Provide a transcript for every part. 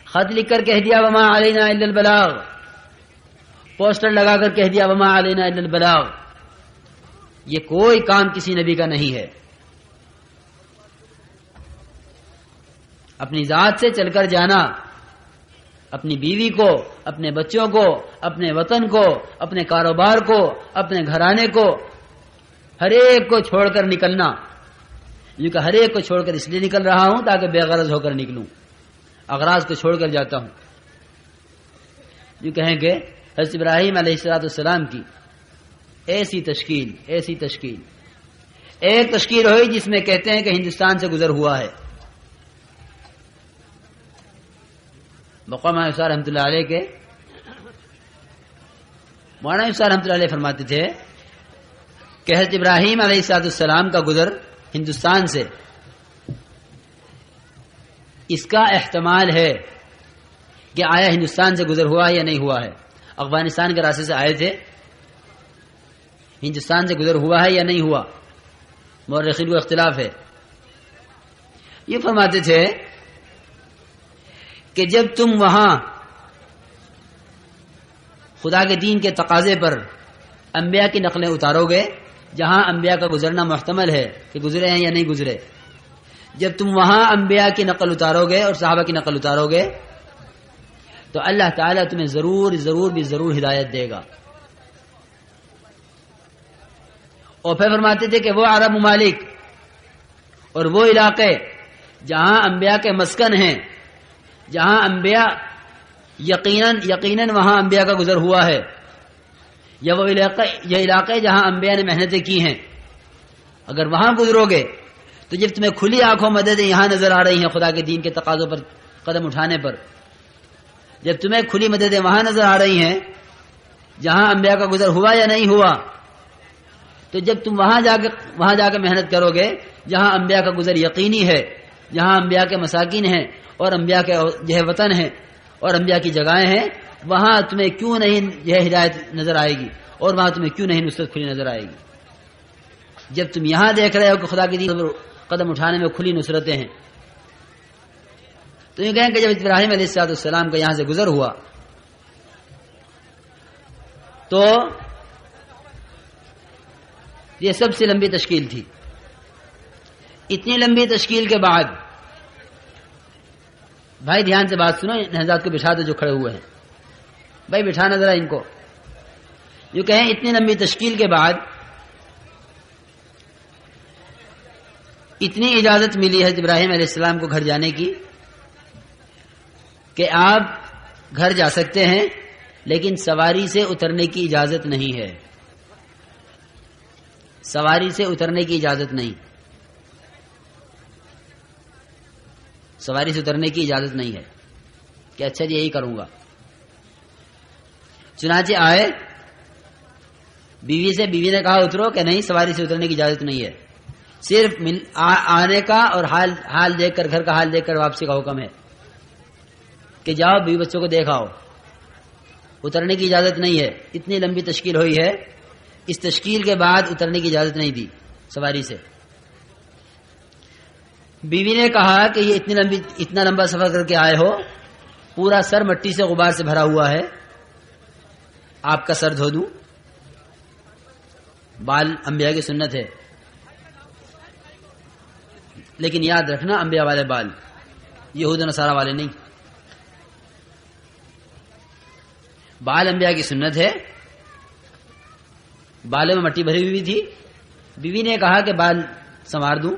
خط لکھ کر کہہ دیا وما علینا الا البلاغ، پوسٹر لگا کر کہہ دیا وما علینا الا البلاغ، یہ کوئی کام کسی نبی کا نہیں ہے۔ اپنی ذات سے چل کر جانا، اپنی بیوی کو، اپنے بچوں کو، اپنے وطن کو، اپنے کاروبار کو، اپنے گھرانے کو، ہر ایک کو چھوڑ کر نکلنا، یہ کہ ہر ایک کو چھوڑ کر اس لیے نکل رہا ہوں تاکہ بے غرض ہو کر نکلوں، اغراض کو چھوڑ کر جاتا ہوں۔ یہ کہیں کہ حضرت ابراہیم علیہ السلام کی ایسی تشکیل ایک تشکیل ہوئی جس میں کہتے ہیں کہ ہندوستان سے گزر ہوا ہے۔ مولانا صاحب رحمۃ اللہ علیہ کے مولانا صاحب رحمۃ اللہ علیہ فرماتے تھے کہ حضرت ابراہیم علیہ السلام کا گزر ہندوستان سے، اس کا احتمال ہے کہ آیا ہندوستان سے گزر ہوا ہے یا نہیں ہوا ہے، افغانستان کے راستے سے آئے تھے، ہندوستان سے گزر ہوا ہے یا نہیں ہوا، مورخین کو اختلاف ہے۔ یہ فرماتے تھے کہ جب تم وہاں خدا کے دین کے تقاضے پر انبیاء کی نقلیں اتارو گے، جہاں انبیاء کا گزرنا محتمل ہے کہ گزرے ہیں یا نہیں گزرے، جب تم وہاں انبیاء کی نقل اتارو گے اور صحابہ کی نقل اتارو گے تو اللہ تعالیٰ تمہیں ضرور ہدایت دے گا۔ اور پھر فرماتے تھے کہ وہ عرب ممالک اور وہ علاقے جہاں انبیاء کے مسکن ہیں، جہاں انبیاء یقیناً وہاں انبیاء کا گزر ہوا ہے، یا وہ علاقے جہاں انبیاء نے محنتیں کی ہیں، اگر وہاں گزرو گے تو جب تمہیں کھلی آنکھوں مددیں یہاں نظر آ رہی ہیں خدا کے دین کے تقاضوں پر قدم اٹھانے پر، جب تمہیں کھلی مددیں وہاں نظر آ رہی ہیں جہاں انبیاء کا گزر ہوا یا نہیں ہوا، تو جب تم وہاں جا کے محنت کرو گے جہاں انبیاء کا گزر یقینی ہے، جہاں انبیاء کے مساکین ہیں اور انبیاء کے وطن ہیں اور انبیاء کی جگہیں ہیں، وہاں تمہیں کیوں نہیں یہ ہدایت نظر آئے گی اور وہاں تمہیں کیوں نہیں نصرت کھلی نظر آئے گی؟ جب تم یہاں دیکھ رہے ہو کہ خدا کے دین پر قدم اٹھانے میں کھلی نصرتیں ہیں، تو یہ کہیں کہ جب ابراہیم علیہ السلام کا یہاں سے گزر ہوا تو یہ سب سے لمبی تشکیل تھی۔ اتنی لمبی تشکیل کے بعد بھائی دھیان سے بات سنو، حضرات کو بٹھا دو جو کھڑے ہوئے ہیں، بھائی بٹھانا ذرا ان کو۔ جو کہیں اتنی لمبی تشکیل کے بعد اتنی اجازت ملی حضرت ابراہیم علیہ السلام کو گھر جانے کی کہ آپ گھر جا سکتے ہیں، لیکن سواری سے اترنے کی اجازت نہیں ہے، سواری سے اترنے کی اجازت نہیں، سواری سے اترنے کی اجازت نہیں ہے کہ اچھا جی یہی کروں گا۔ چنانچہ آئے، بیوی نے کہا اترو، کہ نہیں سواری سے اترنے کی اجازت نہیں ہے، صرف آنے کا اور حال دیکھ کر، گھر کا حال دیکھ کر واپسی کا حکم ہے کہ جاؤ بیوی بچوں کو دیکھ آؤ، اترنے کی اجازت نہیں ہے۔ اتنی لمبی تشکیل ہوئی ہے، اس تشکیل کے بعد اترنے کی اجازت نہیں دی سواری سے۔ بیوی نے کہا کہ یہ اتنا لمبا سفر کر کے آئے ہو، پورا سر مٹی سے غبار سے بھرا ہوا ہے، آپ کا سر دھو دوں؟ بال انبیاء کی سنت ہے، لیکن یاد رکھنا انبیاء والے بال، یہود و نصارہ والے نہیں، بال انبیاء کی سنت ہے۔ بالوں میں مٹی بھری ہوئی تھی، بیوی نے کہا کہ بال سنوار دوں،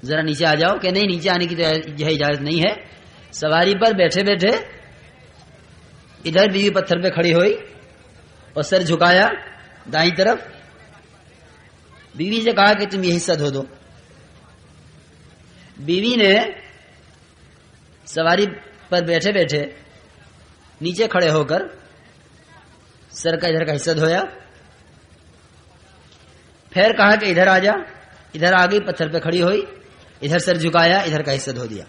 ذرا نیچے آ جاؤ، کہ نہیں نیچے آنے کی تو اجازت نہیں ہے۔ سواری پر بیٹھے بیٹھے ادھر بیوی پتھر پہ کھڑی ہوئی اور سر جھکایا دائیں طرف، بیوی سے کہا کہ تم یہ حصہ دھو دو۔ بیوی نے سواری پر بیٹھے بیٹھے نیچے کھڑے ہو کر سر کا ادھر کا حصہ دھویا، پھر کہا کہ ادھر آ جا، ادھر آ گئی، پتھر پہ کھڑی ہوئی، ادھر سر جھکایا، ادھر کا حصہ دھو دیا۔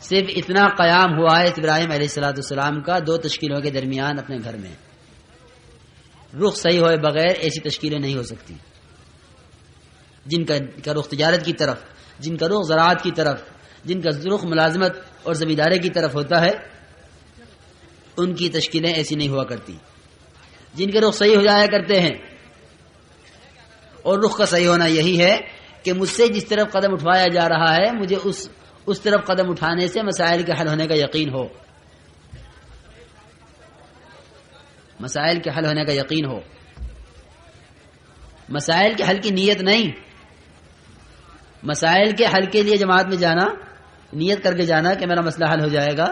صرف اتنا قیام ہوا ہے ابراہیم علیہ السلام کا دو تشکیلوں کے درمیان اپنے گھر میں۔ رخ صحیح ہوئے بغیر ایسی تشکیلیں نہیں ہو سکتی، جن کا رخ تجارت کی طرف، جن کا رخ زراعت کی طرف، جن کا رخ ملازمت اور زمینداری کی طرف ہوتا ہے ان کی تشکیلیں ایسی نہیں ہوا کرتی. جن کے رخ صحیح ہو جایا کرتے ہیں، اور رخ کا صحیح ہونا یہی ہے کہ مجھ سے جس طرف قدم اٹھوایا جا رہا ہے مجھے اس طرف قدم اٹھانے سے مسائل کے حل ہونے کا یقین ہو، مسائل کے حل ہونے کا یقین ہو. مسائل کے حل کی نیت نہیں، مسائل کے حل کے لیے جماعت میں جانا، نیت کر کے جانا کہ میرا مسئلہ حل ہو جائے گا،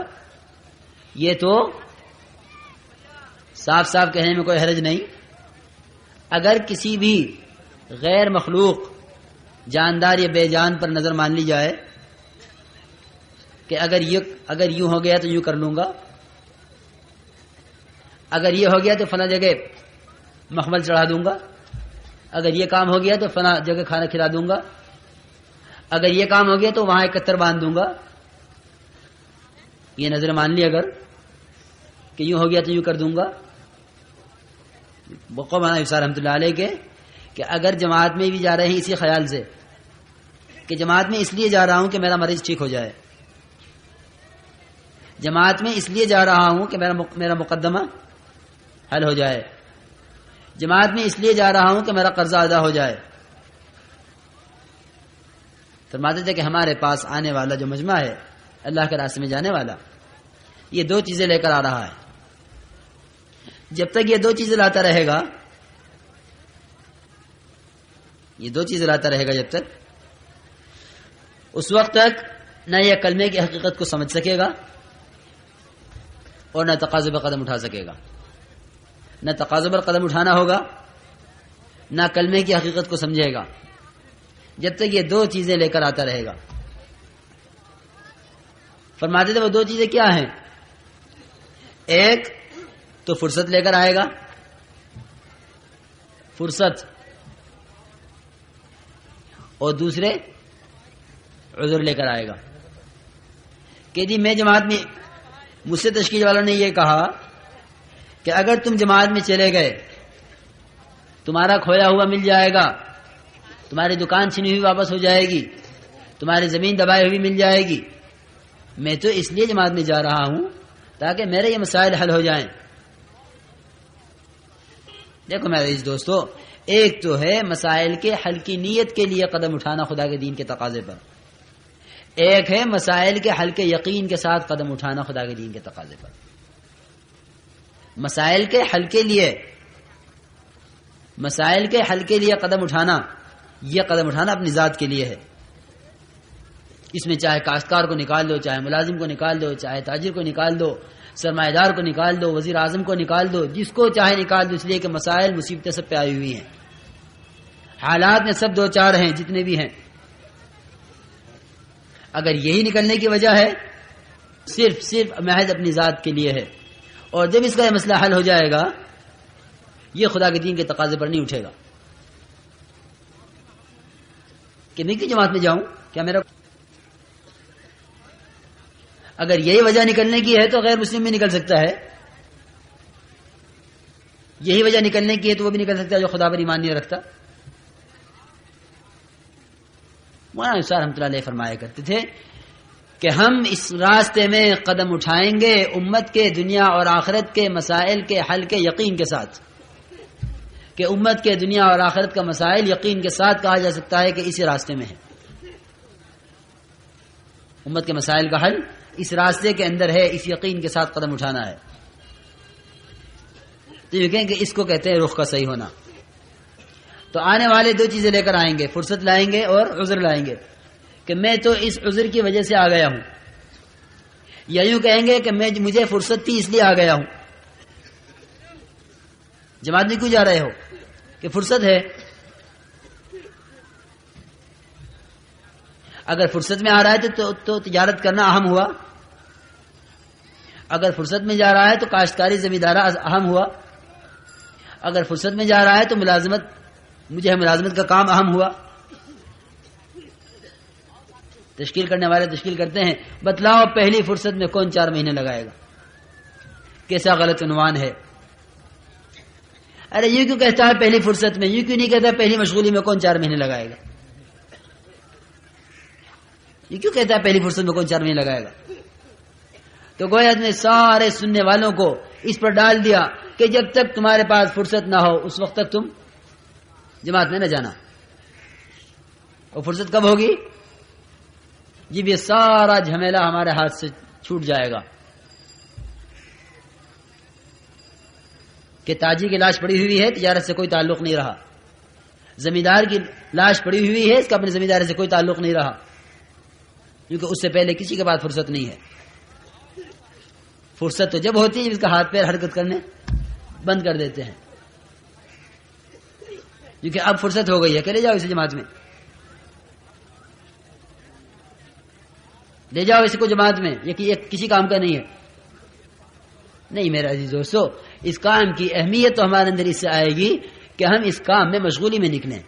یہ تو صاف صاف کہنے میں کوئی حرج نہیں. اگر کسی بھی غیر مخلوق جاندار یا بے جان پر نظر مان لی جائے کہ اگر یوں ہو گیا تو یوں کر لوں گا، اگر یہ ہو گیا تو فلاں جگہ مخمل چڑھا دوں گا، اگر یہ کام ہو گیا تو فلاں جگہ کھانا کھلا دوں گا، اگر یہ کام ہو گیا تو وہاں ایک کتر باندھ دوں گا، یہ نظر مان لی اگر کہ یوں ہو گیا تو یوں کر دوں گا. بقا مولانا افسار رحمۃ اللہ علیہ کے کہ اگر جماعت میں بھی جا رہے ہیں اسی خیال سے کہ جماعت میں اس لیے جا رہا ہوں کہ میرا مریض ٹھیک ہو جائے، جماعت میں اس لیے جا رہا ہوں کہ میرا مقدمہ حل ہو جائے، جماعت میں اس لیے جا رہا ہوں کہ میرا قرضہ ادا ہو جائے. فرماتے تھے کہ ہمارے پاس آنے والا جو مجمع ہے اللہ کے راستے میں جانے والا یہ دو چیزیں لے کر آ رہا ہے. جب تک یہ دو چیزیں لاتا رہے گا، یہ دو چیزیں لاتا رہے گا جب تک، اس وقت تک نہ یہ کلمے کی حقیقت کو سمجھ سکے گا اور نہ تقاضے پر قدم اٹھا سکے گا. نہ تقاضے پر قدم اٹھانا ہوگا، نہ کلمے کی حقیقت کو سمجھے گا جب تک یہ دو چیزیں لے کر آتا رہے گا. فرماتے تھے وہ دو چیزیں کیا ہیں؟ ایک تو فرصت لے کر آئے گا، فرصت، اور دوسرے عذر لے کر آئے گا کہ جی میں جماعت میں، مجھ سے تشکیل والوں نے یہ کہا کہ اگر تم جماعت میں چلے گئے تمہارا کھویا ہوا مل جائے گا، تمہاری دکان چھینی ہوئی واپس ہو جائے گی، تمہاری زمین دبائی ہوئی مل جائے گی. میں تو اس لیے جماعت میں جا رہا ہوں تاکہ میرے یہ مسائل حل ہو جائیں. دیکھو میرے عزیز دوستو، ایک تو ہے مسائل کے حل کی نیت کے لیے قدم اٹھانا خدا کے دین کے تقاضے پر، ایک ہے مسائل کے حل کے یقین کے ساتھ قدم اٹھانا خدا کے دین کے تقاضے پر. مسائل کے حل کے لیے، مسائل کے حل کے لیے قدم اٹھانا، یہ قدم اٹھانا اپنی ذات کے لیے ہے. اس میں چاہے کاشتکار کو نکال دو، چاہے ملازم کو نکال دو، چاہے تاجر کو نکال دو، سرمایہ دار کو نکال دو، وزیر اعظم کو نکال دو، جس کو چاہے نکال دو، اس لیے کہ مسائل مصیبتیں سب پہ آئی ہوئی ہیں، حالات میں سب دو چار ہیں جتنے بھی ہیں. اگر یہی نکلنے کی وجہ ہے صرف محض اپنی ذات کے لیے ہے، اور جب اس کا یہ مسئلہ حل ہو جائے گا یہ خدا کے دین کے تقاضے پر نہیں اٹھے گا کہ میں کیوں جماعت میں جاؤں، کیا میرا، اگر یہی وجہ نکلنے کی ہے تو غیر مسلم بھی نکل سکتا ہے، یہی وجہ نکلنے کی ہے تو وہ بھی نکل سکتا ہے جو خدا پر ایمان نہیں رکھتا. مولانا افسار رحمۃ اللہ علیہ فرمایا کرتے تھے کہ ہم اس راستے میں قدم اٹھائیں گے امت کے دنیا اور آخرت کے مسائل کے حل کے یقین کے ساتھ، کہ امت کے دنیا اور آخرت کا مسائل یقین کے ساتھ کہا جا سکتا ہے کہ اسی راستے میں ہے. امت کے مسائل کا حل اس راستے کے اندر ہے، اس یقین کے ساتھ قدم اٹھانا ہے. تو یہ کہیں کہ اس کو کہتے ہیں رخ کا صحیح ہونا. تو آنے والے دو چیزیں لے کر آئیں گے، فرصت لائیں گے اور عذر لائیں گے کہ میں تو اس عذر کی وجہ سے آ گیا ہوں، یا یوں کہیں گے کہ مجھے فرصت تھی اس لیے آ گیا ہوں. جماعت میں کیوں جا رہے ہو؟ کہ فرصت ہے. اگر فرصت میں آ رہا ہے تو تجارت کرنا اہم ہوا، اگر فرصت میں جا رہا ہے تو کاشتکاری زمیندارہ اہم ہوا، اگر فرصت میں جا رہا ہے تو ملازمت کا کام اہم ہوا. تشکیل کرنے والے تشکیل کرتے ہیں، بتلاؤ پہلی فرصت میں کون 4 مہینے لگائے گا؟ کیسا غلط عنوان ہے. ارے یوں کیوں کہتا ہے پہلی فرصت میں، یوں کیوں نہیں کہتا پہلی مشغولی میں کون 4 مہینے لگائے گا؟ یہ کیوں کہتا ہے پہلی فرصت میں کون 4 مہینے لگائے گا؟ تو گویا نے سارے سننے والوں کو اس پر ڈال دیا کہ جب تک تمہارے پاس فرصت نہ ہو اس وقت تک تم جماعت میں نہ جانا. اور فرصت کب ہوگی؟ جب یہ سارا جھمیلا ہمارے ہاتھ سے چھوٹ جائے گا کہ تاجر کی لاش پڑی ہوئی ہے، تجارت سے کوئی تعلق نہیں رہا. زمیندار کی لاش پڑی ہوئی ہے، اس کا اپنی زمینداری سے کوئی تعلق نہیں رہا، کیونکہ اس سے پہلے کسی کے پاس فرصت نہیں ہے. فرصت تو جب ہوتی ہے جب اس کا ہاتھ پیر حرکت کرنے بند کر دیتے ہیں، کیونکہ اب فرصت ہو گئی ہے کہ لے جاؤ اسے جماعت میں، لے جاؤ اسے کو جماعت میں. یہ کسی کام کا نہیں ہے. نہیں میرے عزیز دوستو، اس کام کی اہمیت تو ہمارے اندر اس سے آئے گی کہ ہم اس کام میں مشغولی میں نکلیں.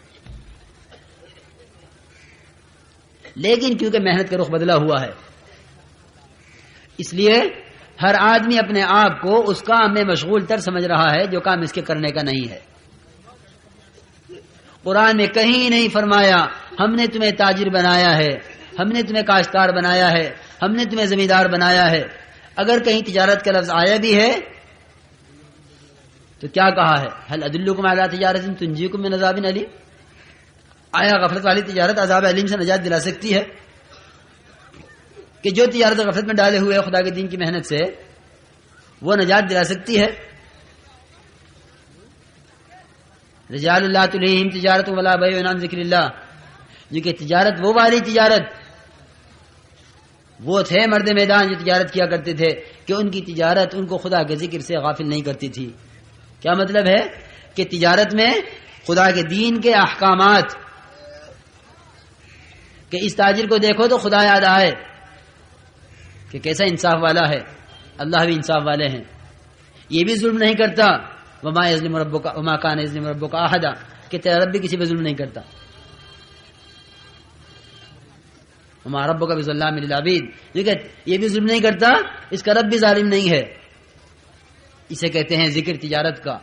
لیکن کیونکہ محنت کا رخ بدلا ہوا ہے، اس لیے ہر آدمی اپنے آپ کو اس کام میں مشغول تر سمجھ رہا ہے جو کام اس کے کرنے کا نہیں ہے. قرآن میں کہیں نہیں فرمایا ہم نے تمہیں تاجر بنایا ہے، ہم نے تمہیں کاشتکار بنایا ہے، ہم نے تمہیں زمیندار بنایا ہے. اگر کہیں تجارت کا لفظ آیا بھی ہے تو کیا کہا ہے؟ هل ادلکم علی تجارت تنجیکم من عذاب علیم. آیا غفلت والی تجارت عذاب علیم سے نجات دلا سکتی ہے؟ کہ جو تجارت غفلت میں ڈالے ہوئے خدا کے دین کی محنت سے وہ نجات دلا سکتی ہے؟ رجال اللہ تلہیہم تجارت ولا بیع عن ذکر اللہ، جو کہ تجارت وہ والی تجارت، وہ تھے مرد میدان جو تجارت کیا کرتے تھے کہ ان کی تجارت ان کو خدا کے ذکر سے غافل نہیں کرتی تھی. کیا مطلب ہے؟ کہ تجارت میں خدا کے دین کے احکامات، کہ اس تاجر کو دیکھو تو خدا یاد آئے کہ کیسا انصاف والا ہے. اللہ بھی انصاف والے ہیں، یہ بھی ظلم نہیں کرتا. وما یظلم ربک وما کان یظلم ربک احدا، کہ تیرا رب بھی کسی پہ ظلم نہیں کرتا. وما ربک بظلام للعبید، یہ بھی ظلم نہیں کرتا، اس کا رب بھی ظالم نہیں ہے. اسے کہتے ہیں ذکر تجارت کا،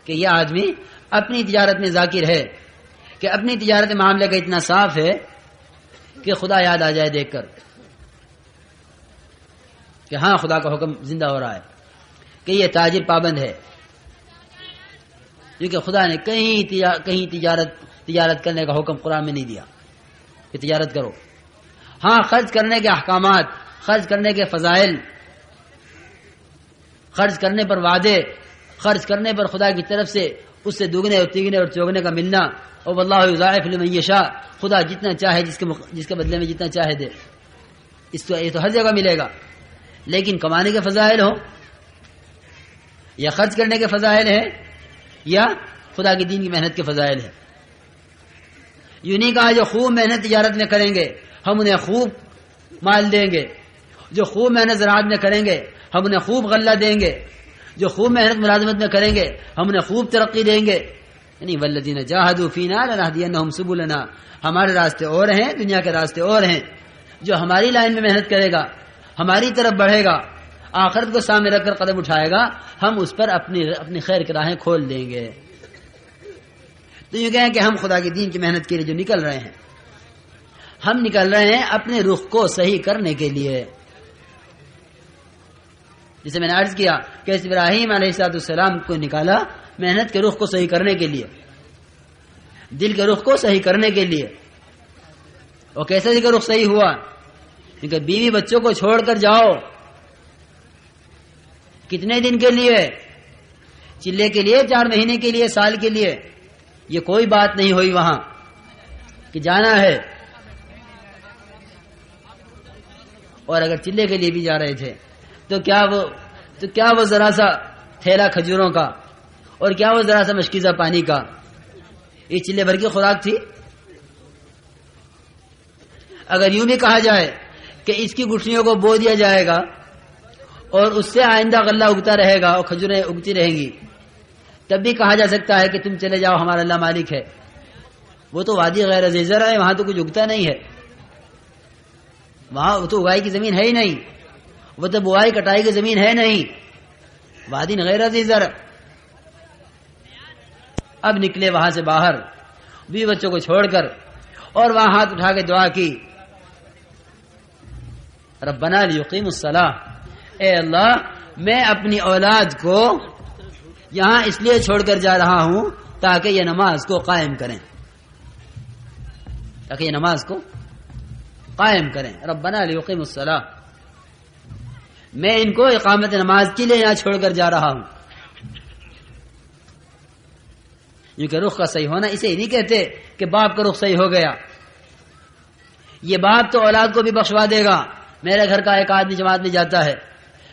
کہ یہ آدمی اپنی تجارت میں ذاکر ہے، کہ اپنی تجارت معاملہ کا اتنا صاف ہے کہ خدا یاد آ جائے دیکھ کر کہ ہاں خدا کا حکم زندہ ہو رہا ہے، کہ یہ تاجر پابند ہے. کیونکہ خدا نے کہیں تجارت کرنے کا حکم قرآن میں نہیں دیا کہ تجارت کرو. ہاں خرچ کرنے کے احکامات، خرچ کرنے کے فضائل، خرچ کرنے پر وعدے، خرچ کرنے پر خدا کی طرف سے اس سے دوگنے اور تیگنے اور چوگنے کا ملنا. اور واللہ یضاعف لمن یشاء، خدا جتنا چاہے جس کے بدلے میں جتنا چاہے دے. یہ تو ہر جگہ ملے گا. لیکن کمانے کے فضائل ہو یا خرچ کرنے کے فضائل ہے یا خدا کے دین کی محنت کے فضائل ہے. یوں نہیں کہا جو خوب محنت تجارت میں کریں گے ہم انہیں خوب مال دیں گے، جو خوب محنت زراعت میں کریں گے ہم انہیں خوب غلہ دیں گے، جو خوب محنت ملازمت میں کریں گے ہم انہیں خوب ترقی دیں گے. یعنی والذین جاہدوا فینا لنہدینہم سبلنا، ہمارے راستے اور ہیں، دنیا کے راستے اور ہیں. جو ہماری لائن میں محنت کرے گا، ہماری طرف بڑھے گا، آخرت کو سامنے رکھ کر قدم اٹھائے گا، ہم اس پر اپنی خیر کی راہیں کھول دیں گے. تو یہ کہیں کہ ہم خدا کے دین کی محنت کے لیے جو نکل رہے ہیں، ہم نکل رہے ہیں اپنے رخ کو صحیح کرنے کے لیے. جسے میں نے عرض کیا کہ ابراہیم علیہ السلام کو نکالا محنت کے رخ کو صحیح کرنے کے لیے، دل کے رخ کو صحیح کرنے کے لیے. اور کیسے دل کا رخ صحیح ہوا؟ کیونکہ بیوی بچوں کو چھوڑ کر جاؤ. کتنے دن کے لیے؟ چلے کے لیے، 4 مہینے کے لیے، سال کے لیے. یہ کوئی بات نہیں ہوئی وہاں کہ جانا ہے. اور اگر چلے کے لیے بھی جا رہے تھے تو کیا وہ ذرا سا تھیلا کھجوروں کا اور کیا وہ ذرا سا مشکیزہ پانی کا یہ چلے بھر کی خوراک تھی؟ اگر یوں بھی کہا جائے کہ اس کی گٹھلیوں کو بو دیا جائے گا اور اس سے آئندہ غلہ اگتا رہے گا اور کھجوریں اگتی رہیں گی، تب بھی کہا جا سکتا ہے کہ تم چلے جاؤ، ہمارا اللہ مالک ہے. وہ تو وادی غیر زیزر ہے، وہاں تو کچھ اگتا نہیں ہے، وہاں تو اگائی کی زمین ہے ہی نہیں، وہ تو بوائی کٹائی کی زمین ہے نہیں، وادی غیر زیزر. اب نکلے وہاں سے باہر بیوی بچوں کو چھوڑ کر اور وہاں ہاتھ اٹھا کے دعا کی، ربنا لیقیم الصلاۃ، اے اللہ میں اپنی اولاد کو یہاں اس لیے چھوڑ کر جا رہا ہوں تاکہ یہ نماز کو قائم کریں، تاکہ یہ نماز کو قائم کریں، ربنا لیقیم الصلاۃ، میں ان کو اقامت نماز کے لیے یہاں چھوڑ کر جا رہا ہوں۔ کیونکہ رخ کا صحیح ہونا اسے ہی نہیں کہتے کہ باپ کا رخ صحیح ہو گیا، یہ باپ تو اولاد کو بھی بخشوا دے گا۔ میرے گھر کا ایک آدمی جماعت میں جاتا ہے،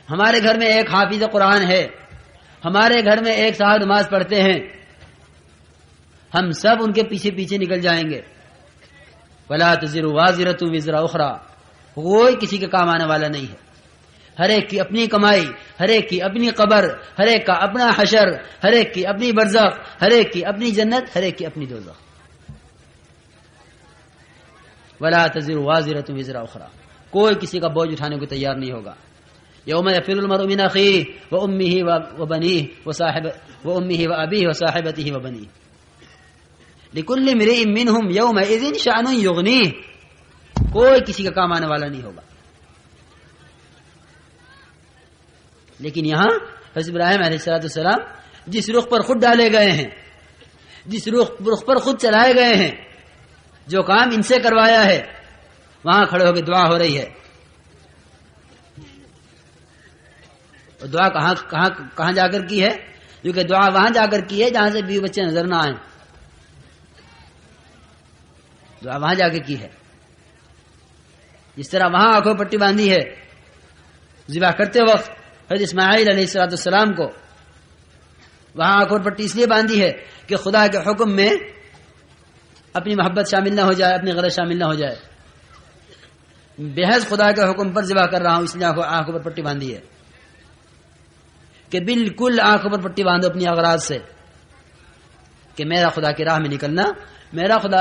ہمارے گھر میں ایک حافظ قرآن ہے، ہمارے گھر میں ایک صاحب نماز پڑھتے ہیں، ہم سب ان کے پیچھے پیچھے نکل جائیں گے۔ وَلَا تَزِرُ وَازِرَةٌ وِزْرَ أُخْرَى، کوئی کسی کے کام آنے والا نہیں ہے، ہر ایک کی اپنی کمائی، ہر ایک کی اپنی قبر، ہر ایک کا اپنا حشر، ہر ایک کی اپنی برزخ، ہر ایک کی اپنی جنت، ہر ایک کی اپنی دوزخ۔ وَلَا تَزِرُ وَازِرَةٌ وِزْرَ أُخْرَى، کوئی کسی کا بوجھ اٹھانے کو تیار نہیں ہوگا۔ یوم یفر المرء من اخیہ وامہ وبنیہ وامہ وابیہ وصاحبتہ وبنیہ لکل امرئ منہم یومئذ شأن یغنیہ، کوئی کسی کا کام آنے والا نہیں ہوگا۔ لیکن یہاں حضرت ابراہیم علیہ السلام جس رخ پر خود ڈالے گئے ہیں، جس رخ پر خود چلائے گئے ہیں، جو کام ان سے کروایا ہے، وہاں کھڑے ہو کے دعا ہو رہی ہے۔ اور دعا کہاں جا کر کی ہے؟ کیونکہ دعا وہاں جا کر کی ہے جہاں سے بیوی بچے نظر نہ آئیں، دعا وہاں جا کے کی ہے۔ جس طرح وہاں آنکھوں پٹی باندھی ہے ذبح کرتے وقت حضرت اسماعیل علیہ السلام کو، وہاں آنکھوں پٹی اس لیے باندھی ہے کہ خدا کے حکم میں اپنی محبت شامل نہ ہو جائے، اپنی غرض شامل نہ ہو جائے، بحث خدا کے حکم پر ذبح کر رہا ہوں، اس لیے آنکھوں پر پٹی باندھی ہے کہ بالکل آنکھوں پر پٹی باندھو اپنی اغراض سے، کہ میرا خدا کی راہ میں نکلنا، میرا خدا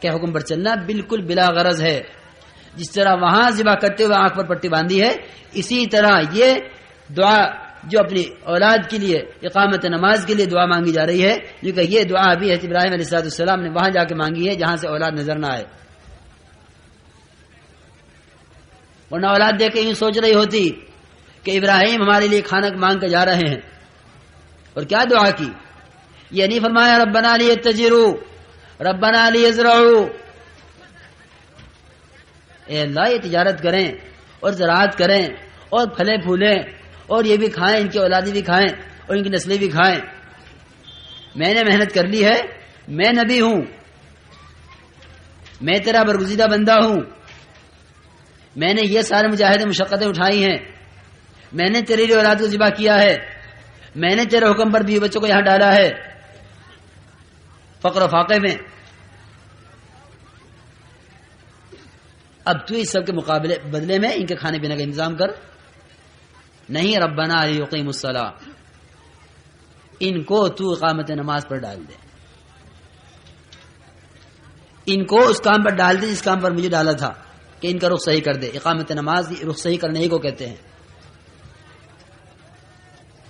کے حکم پر چلنا بالکل بلا غرض ہے۔ جس طرح وہاں ذبح کرتے ہوئے آنکھ پر پٹی باندھی ہے، اسی طرح یہ دعا جو اپنی اولاد کے لیے اقامت نماز کے لیے دعا مانگی جا رہی ہے، کیونکہ یہ دعا بھی حضرت ابراہیم علیہ السلام نے وہاں جا کے مانگی ہے جہاں سے اولاد نظر نہ آئے، ورنہ اولاد دیکھ کے یوں سوچ رہی ہوتی کہ ابراہیم ہمارے لیے کھانا مانگ کے جا رہے ہیں، اور کیا دعا کی؟ یہ نہیں فرمایا ربنا لیتجروا، ربنا لیزرعوا، اے اللہ یہ تجارت کریں اور زراعت کریں اور پھلے پھولیں اور یہ بھی کھائیں، ان کی اولادیں بھی کھائیں اور ان کی نسلیں بھی کھائیں، میں نے محنت کر لی ہے، میں نبی ہوں، میں تیرا برگزیدہ بندہ ہوں، میں نے یہ سارے مجاہدیں مشقتیں اٹھائی ہیں، میں نے تیرے لیے اولاد کو ذبح کیا ہے، میں نے تیرے حکم پر بیوی بچوں کو یہاں ڈالا ہے فقر و فاقے میں، اب تو اس سب کے مقابلے بدلے میں ان کے کھانے پینے کا انتظام کر۔ نہیں، ربنا لیقیم الصلاۃ، ان کو تو اقامت نماز پر ڈال دے، ان کو اس کام پر ڈال دے جس کام پر مجھے ڈالا تھا کہ ان کا رخ صحیح کر دے۔ اقامت نماز رخ صحیح کرنے ہی کو کہتے ہیں،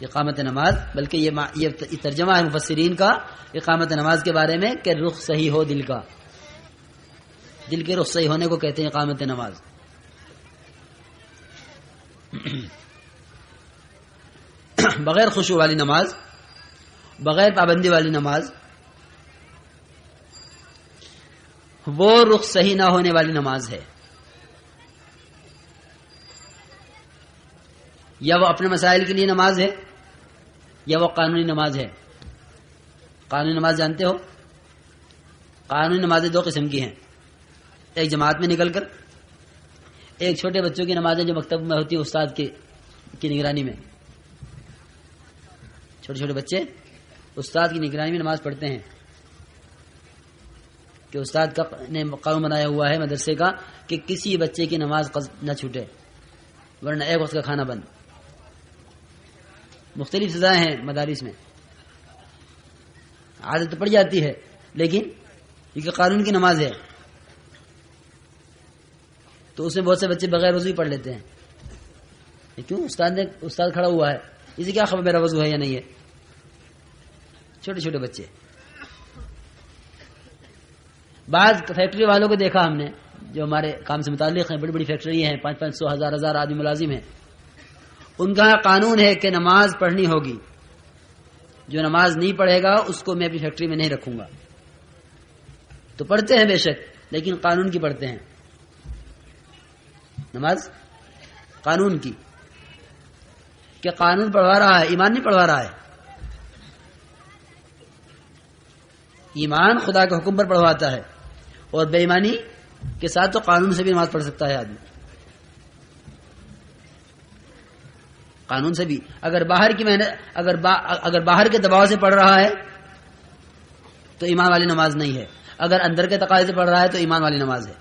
اقامت نماز، بلکہ یہ ترجمہ ہے مفسرین کا اقامت نماز کے بارے میں کہ رخ صحیح ہو دل کا، دل کے رخ صحیح ہونے کو کہتے ہیں اقامت نماز۔ بغیر خشوع والی نماز، بغیر پابندی والی نماز، وہ رخ صحیح نہ ہونے والی نماز ہے، یا وہ اپنے مسائل کے لیے نماز ہے یا وہ قانونی نماز ہے۔ قانونی نماز جانتے ہو؟ قانونی نمازیں دو قسم کی ہیں، ایک جماعت میں نکل کر، ایک چھوٹے بچوں کی نمازیں جو مکتب میں ہوتی ہیں استاد کی نگرانی میں، چھوٹے چھوٹے بچے استاد کی نگرانی میں نماز پڑھتے ہیں کہ استاد کا نے قانون بنایا ہوا ہے مدرسے کا کہ کسی بچے کی نماز نہ چھوٹے ورنہ ایک وقت کا کھانا بند۔ مختلف سزائیں ہیں مدارس میں، عادت تو پڑ جاتی ہے لیکن کیونکہ قانون کی نماز ہے تو اس میں بہت سے بچے بغیر وضو ہی پڑھ لیتے ہیں۔ کیوں؟ استاد کھڑا ہوا ہے، اسے کیا خبر میرا وضو ہے یا نہیں ہے؟ چھوٹے چھوٹے بچے بعض فیکٹری والوں کو دیکھا ہم نے جو ہمارے کام سے متعلق ہیں، بڑی بڑی فیکٹری ہیں، 500 1000 آدمی ملازم ہیں، ان کا قانون ہے کہ نماز پڑھنی ہوگی، جو نماز نہیں پڑھے گا اس کو میں اپنی فیکٹری میں نہیں رکھوں گا. تو پڑھتے ہیں بے شک، لیکن قانون کی پڑھتے ہیں، نماز قانون کی، کہ قانون پڑھوا رہا ہے، ایمان نہیں پڑھوا رہا ہے. ایمان خدا کے حکم پر پڑھواتا ہے، اور بے ایمانی کے ساتھ تو قانون سے بھی نماز پڑھ سکتا ہے آدمی، قانون سے بھی. اگر باہر کی محنت اگر باہر کے دباؤ سے پڑھ رہا ہے تو ایمان والی نماز نہیں ہے، اگر اندر کے تقاضے سے پڑھ رہا ہے تو ایمان والی نماز ہے.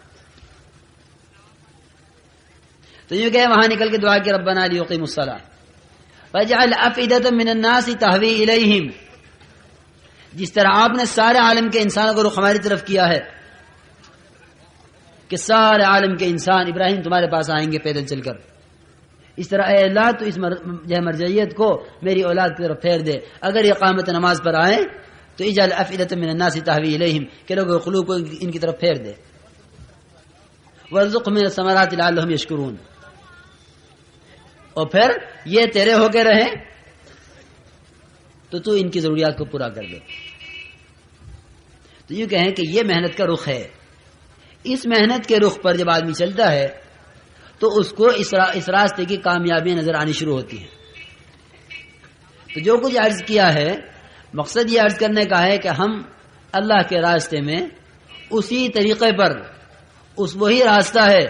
تو یہ کہ وہاں نکل کے دعا کی ربنا لیقیموا الصلاۃ فاجعل افئدة من الناس تهوی الیہم. جس طرح آپ نے سارے عالم کے انسانوں کو رخ ہماری طرف کیا ہے کہ سارے عالم کے انسان ابراہیم تمہارے پاس آئیں گے پیدل چل کر، اس طرح اے اللہ تو اس مرجعیت کو میری اولاد کی طرف پھیر دے. اگر یہ اقامت نماز پر آئیں تو اجعل افئدة من الناس تهوی الیہم، کہ لوگوں کے قلوب کو ان کی طرف پھیر دے. وارزقهم من الثمرات لعلهم یشکرون. اور پھر یہ تیرے ہو کے رہیں تو ان کی ضروریات کو پورا کر دے. تو یہ کہیں کہ یہ محنت کا رخ ہے. اس محنت کے رخ پر جب آدمی چلتا ہے تو اس کو اس راستے کی کامیابی نظر آنی شروع ہوتی ہیں. تو جو کچھ عرض کیا ہے، مقصد یہ عرض کرنے کا ہے کہ ہم اللہ کے راستے میں اسی طریقے پر، وہی راستہ ہے،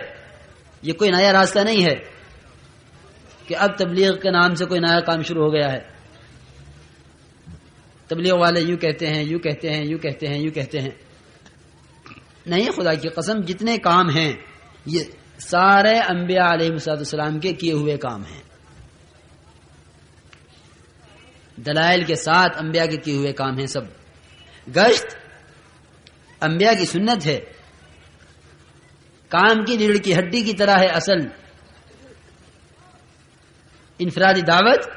یہ کوئی نیا راستہ نہیں ہے کہ اب تبلیغ کے نام سے کوئی نیا کام شروع ہو گیا ہے. تبلیغ والے یوں کہتے ہیں، یوں کہتے ہیں، یوں کہتے ہیں، یوں کہتے ہیں. نہیں، خدا کی قسم جتنے کام ہیں یہ سارے انبیاء علیہ السلام کے کیے ہوئے کام ہیں، دلائل کے ساتھ انبیاء کے کیے ہوئے کام ہیں سب. گشت انبیاء کی سنت ہے، کام کی ریڑھ کی ہڈی کی طرح ہے اصل. انفرادی دعوت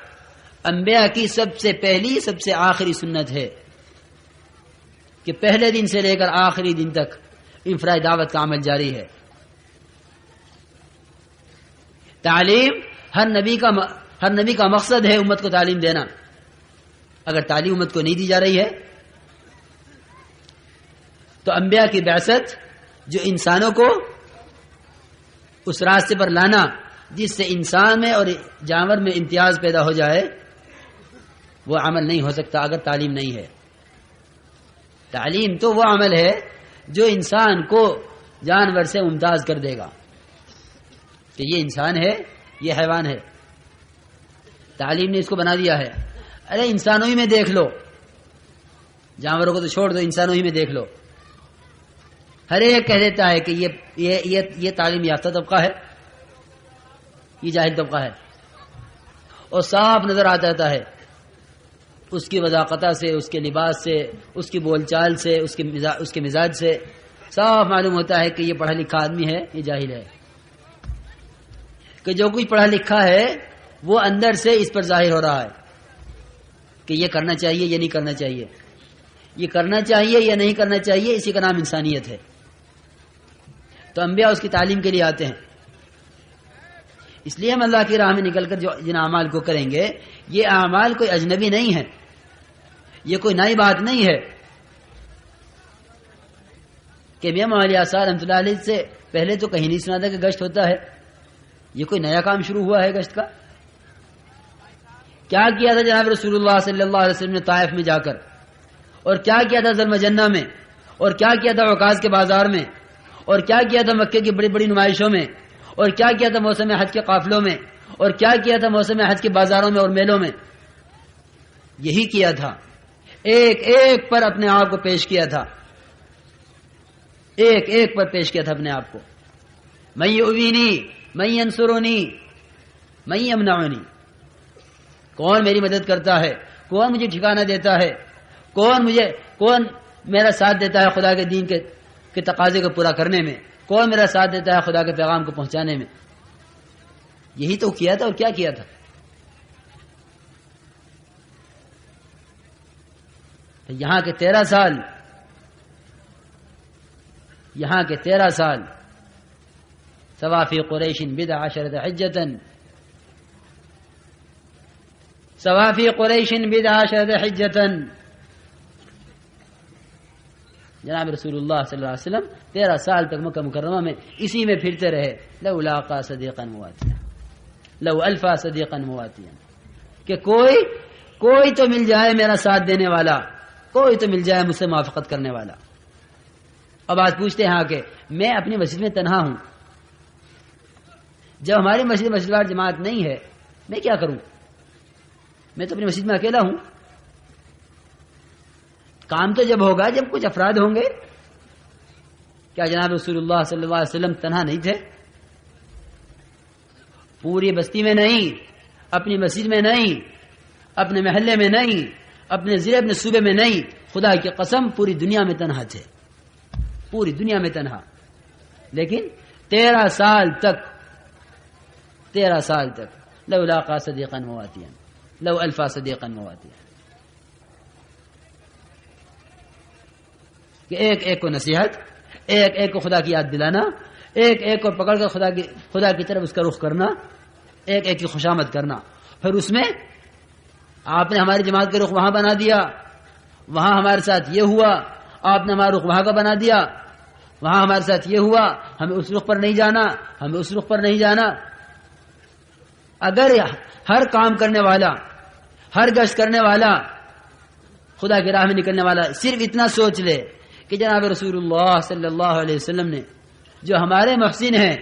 انبیاء کی سب سے پہلی سب سے آخری سنت ہے کہ پہلے دن سے لے کر آخری دن تک انفرادی دعوت کا عمل جاری ہے. تعلیم ہر نبی کا مقصد ہے امت کو تعلیم دینا. اگر تعلیم امت کو نہیں دی جا رہی ہے تو انبیاء کی بعثت، جو انسانوں کو اس راستے پر لانا جس سے انسان میں اور جانور میں امتیاز پیدا ہو جائے، وہ عمل نہیں ہو سکتا اگر تعلیم نہیں ہے. تعلیم تو وہ عمل ہے جو انسان کو جانور سے ممتاز کر دے گا کہ یہ انسان ہے، یہ حیوان ہے. تعلیم نے اس کو بنا دیا ہے. ارے انسانوں ہی میں دیکھ لو، جانوروں کو تو چھوڑ دو، انسانوں ہی میں دیکھ لو. ہر ایک کہہ دیتا ہے کہ یہ تعلیم یافتہ طبقہ ہے، یہ جاہل طبقہ ہے، اور صاف نظر آتا رہتا ہے اس کی وضاقتہ سے، اس کے لباس سے، اس کی بول چال سے، اس کے مزاج سے صاف معلوم ہوتا ہے کہ یہ پڑھا لکھا آدمی ہے، یہ جاہل ہے. کہ جو کچھ پڑھا لکھا ہے وہ اندر سے اس پر ظاہر ہو رہا ہے کہ یہ کرنا چاہیے، یہ نہیں کرنا چاہیے، یہ کرنا چاہیے یا نہیں کرنا چاہیے. اسی کا نام انسانیت ہے. تو انبیاء اس کی تعلیم کے لیے آتے ہیں. اس لیے ہم اللہ کی راہ میں نکل کر جو جن اعمال کو کریں گے، یہ اعمال کوئی اجنبی نہیں ہے، یہ کوئی نئی بات نہیں ہے کہ میاں مولانا آثار رحمۃ اللہ علیہ سے پہلے تو کہیں نہیں سنا تھا کہ گشت ہوتا ہے. یہ کوئی نیا کام شروع ہوا ہے گشت کا؟ کیا کیا تھا جناب رسول اللہ صلی اللہ علیہ وسلم نے طائف میں جا کر، اور کیا کیا تھا ذوالمجنہ میں، اور کیا کیا تھا عکاظ کے بازار میں، اور کیا کیا تھا مکے کی بڑی بڑی نمائشوں میں، اور کیا کیا تھا موسم حج کے قافلوں میں، اور کیا کیا تھا موسم حج کے بازاروں میں اور میلوں میں. یہی کیا تھا، ایک ایک پر اپنے آپ کو پیش کیا تھا، ایک ایک پر پیش کیا تھا اپنے آپ کو. من یؤوینی، من ینصرنی، من یمنعنی. کون میری مدد کرتا ہے، کون مجھے ٹھکانہ دیتا ہے، کون میرا ساتھ دیتا ہے خدا کے دین کے تقاضے کو پورا کرنے میں، کون میرا ساتھ دیتا ہے خدا کے پیغام کو پہنچانے میں. یہی تو کیا تھا. اور کیا کیا تھا؟ یہاں کے 13 سال یہاں کے 13 سال سوافی قریش بضع عشرۃ حجۃ، سوافی قریش بضع عشرۃ حجۃ، جناب رسول اللہ صلی اللہ علیہ وسلم 13 سال تک مکہ مکرمہ میں اسی میں پھرتے رہے. لو لاقا صدیقا مواتیا، لو الفا صدیقا مواتیا، کہ کوئی تو مل جائے میرا ساتھ دینے والا، کوئی تو مل جائے مجھ سے موافقت کرنے والا. اب آج پوچھتے ہیں کہ میں اپنی مسجد میں تنہا ہوں، جب ہماری مسجد وار جماعت نہیں ہے میں کیا کروں؟ میں تو اپنی مسجد میں اکیلا ہوں. کام تو جب ہوگا جب کچھ افراد ہوں گے. کیا جناب رسول اللہ صلی اللہ علیہ وسلم تنہا نہیں تھے؟ پوری بستی میں نہیں، اپنی مسجد میں نہیں، اپنے محلے میں نہیں، اپنے ضلع اپنے صوبے میں نہیں، خدا کی قسم پوری دنیا میں تنہا تھے، پوری دنیا میں تنہا. لیکن 13 سال تک لو لاقا صدیقا مواتیا، لو الفا صدیقا مواتیا، کہ ایک کو نصیحت، ایک کو خدا کی یاد دلانا، ایک کو پکڑ کر خدا کی طرف اس کا رخ کرنا، ایک کی خوشامد کرنا. پھر اس میں آپ نے ہماری جماعت کا رخ وہاں بنا دیا، وہاں ہمارے ساتھ یہ ہوا، آپ نے ہمارا رخ وہاں کا بنا دیا، وہاں ہمارے ساتھ یہ ہوا، ہمیں اس رخ پر نہیں جانا، ہمیں اس رخ پر نہیں جانا. اگر ہر کام کرنے والا، ہر گشت کرنے والا، خدا کی راہ میں نکلنے والا صرف اتنا سوچ لے کہ جناب رسول اللہ صلی اللہ علیہ وسلم نے جو ہمارے محسن ہیں،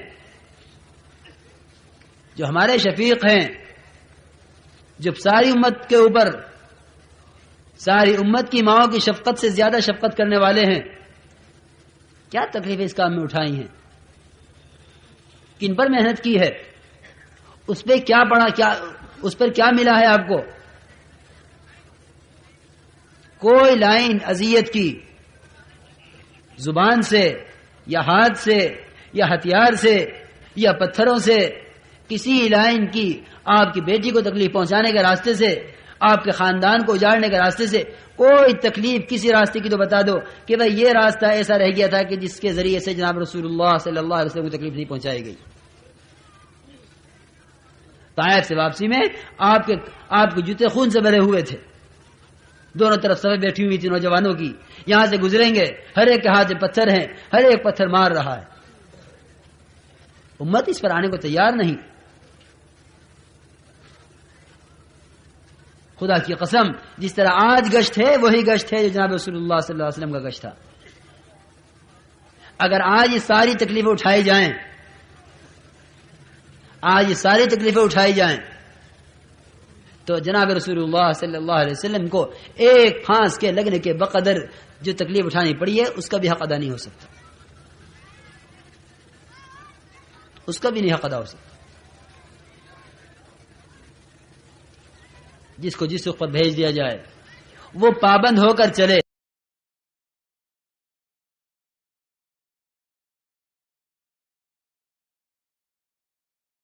جو ہمارے شفیق ہیں، جو ساری امت کے اوپر، ساری امت کی ماؤں کی شفقت سے زیادہ شفقت کرنے والے ہیں، کیا تکلیفیں اس کام میں اٹھائی ہیں، کن پر محنت کی ہے، اس پہ کیا پڑھا، اس پر کیا ملا ہے آپ کو؟ کوئی لائن اذیت کی زبان سے یا ہاتھ سے یا ہتھیار سے یا پتھروں سے، کسی لائن کی آپ کی بیٹی کو تکلیف پہنچانے کے راستے سے، آپ کے خاندان کو اجاڑنے کے راستے سے کوئی تکلیف کسی راستے کی تو بتا دو کہ بھائی یہ راستہ ایسا رہ گیا تھا کہ جس کے ذریعے سے جناب رسول اللہ صلی اللہ علیہ وسلم کو تکلیف نہیں پہنچائی گئی. طائف سے واپسی میں آپ کے جوتے خون سے بھرے ہوئے تھے، دونوں طرف صفیں بیٹھی ہوئی تھی نوجوانوں کی، یہاں سے گزریں گے، ہر ایک کے ہاتھ میں پتھر ہیں، ہر ایک پتھر مار رہا ہے. امت اس پر آنے کو تیار نہیں. خدا کی قسم جس طرح آج گشت ہے وہی گشت ہے جو جناب رسول اللہ صلی اللہ علیہ وسلم کا گشت تھا. اگر آج یہ ساری تکلیفیں اٹھائی جائیں، آج یہ ساری تکلیفیں اٹھائی جائیں تو جناب رسول اللہ صلی اللہ علیہ وسلم کو ایک پھانس کے لگنے کے بقدر جو تکلیف اٹھانی پڑی ہے اس کا بھی حق ادا نہیں ہو سکتا، اس کا بھی نہیں حق ادا ہو سکتا. جس کو جس وقت پر بھیج دیا جائے وہ پابند ہو کر چلے.